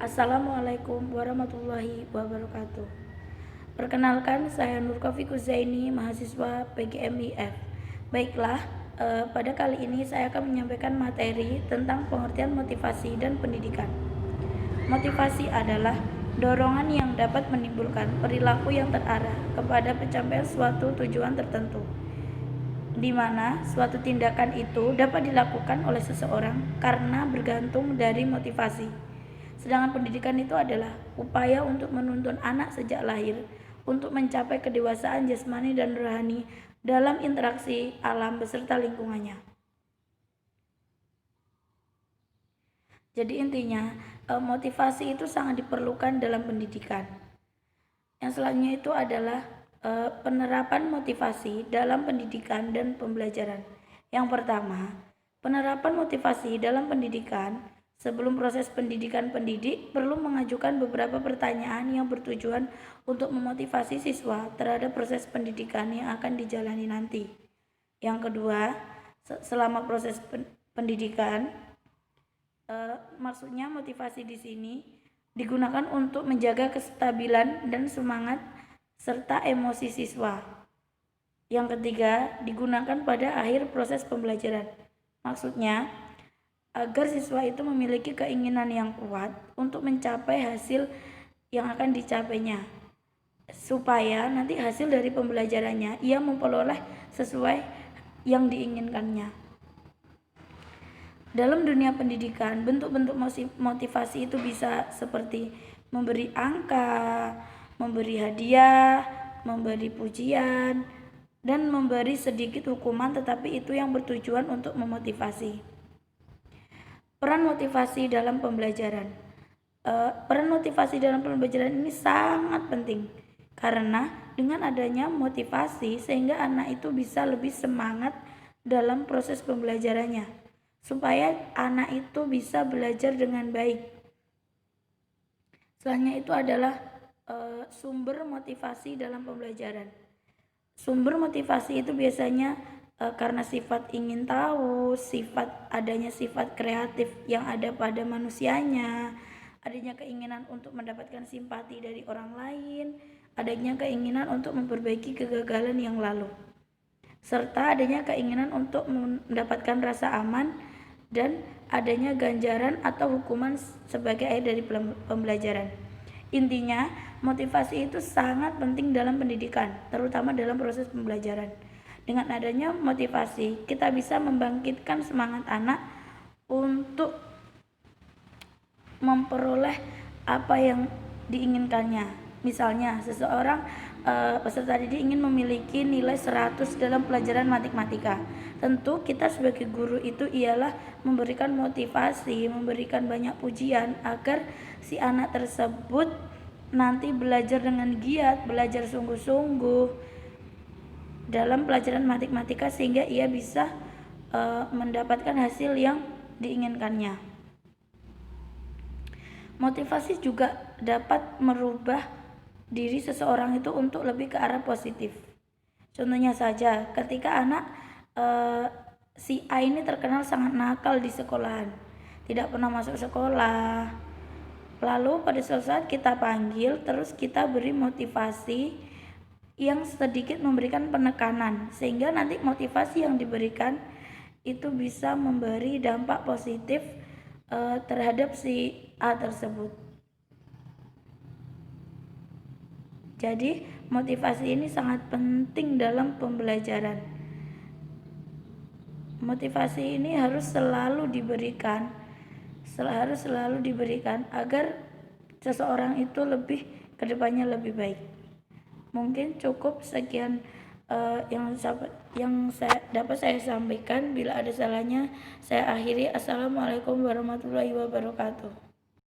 Assalamualaikum warahmatullahi wabarakatuh. Perkenalkan, saya Nur Kaufikus Zaini, mahasiswa PGMIF. Baiklah, pada kali ini saya akan menyampaikan materi tentang pengertian motivasi dan pendidikan. Motivasi adalah dorongan yang dapat menimbulkan perilaku yang terarah kepada pencapaian suatu tujuan tertentu, di mana suatu tindakan itu dapat dilakukan oleh seseorang karena bergantung dari motivasi. Sedangkan pendidikan itu adalah upaya untuk menuntun anak sejak lahir untuk mencapai kedewasaan jasmani dan rohani dalam interaksi alam beserta lingkungannya. Jadi intinya, motivasi itu sangat diperlukan dalam pendidikan. Yang selanjutnya itu adalah penerapan motivasi dalam pendidikan dan pembelajaran. Yang pertama, penerapan motivasi dalam pendidikan. Sebelum proses pendidikan, pendidik perlu mengajukan beberapa pertanyaan yang bertujuan untuk memotivasi siswa terhadap proses pendidikan yang akan dijalani nanti. Yang kedua, selama proses pendidikan, maksudnya motivasi di sini digunakan untuk menjaga kestabilan dan semangat serta emosi siswa. Yang ketiga, digunakan pada akhir proses pembelajaran. Maksudnya, agar siswa itu memiliki keinginan yang kuat untuk mencapai hasil yang akan dicapainya, supaya nanti hasil dari pembelajarannya ia memperoleh sesuai yang diinginkannya. Dalam dunia pendidikan, bentuk-bentuk motivasi itu bisa seperti memberi angka, memberi hadiah, memberi pujian, dan memberi sedikit hukuman, tetapi itu yang bertujuan untuk memotivasi. Peran motivasi dalam pembelajaran. Peran motivasi dalam pembelajaran ini sangat penting karena dengan adanya motivasi sehingga anak itu bisa lebih semangat dalam proses pembelajarannya, supaya anak itu bisa belajar dengan baik. Selanjutnya itu adalah sumber motivasi dalam pembelajaran. Sumber motivasi itu biasanya karena sifat ingin tahu, adanya sifat kreatif yang ada pada manusianya, adanya keinginan untuk mendapatkan simpati dari orang lain, adanya keinginan untuk memperbaiki kegagalan yang lalu, serta adanya keinginan untuk mendapatkan rasa aman dan adanya ganjaran atau hukuman sebagai akhir dari pembelajaran. Intinya, motivasi itu sangat penting dalam pendidikan, terutama dalam proses pembelajaran. Dengan adanya motivasi, kita bisa membangkitkan semangat anak untuk memperoleh apa yang diinginkannya. Misalnya, seseorang peserta didik ingin memiliki nilai 100 dalam pelajaran matematika. Tentu kita sebagai guru itu ialah memberikan motivasi, memberikan banyak pujian agar si anak tersebut nanti belajar dengan giat, belajar sungguh-sungguh dalam pelajaran matematika sehingga ia bisa mendapatkan hasil yang diinginkannya. Motivasi juga dapat merubah diri seseorang itu untuk lebih ke arah positif. Contohnya saja, ketika anak si A ini terkenal sangat nakal di sekolahan, tidak pernah masuk sekolah. Lalu pada suatu saat kita panggil, terus kita beri motivasi yang sedikit memberikan penekanan, sehingga nanti motivasi yang diberikan itu bisa memberi dampak positif terhadap si A tersebut. Jadi motivasi ini sangat penting dalam pembelajaran. Motivasi ini harus selalu diberikan agar seseorang itu lebih kedepannya lebih baik. Mungkin cukup sekian yang dapat saya sampaikan. Bila ada salahnya, saya akhiri. Assalamualaikum warahmatullahi wabarakatuh.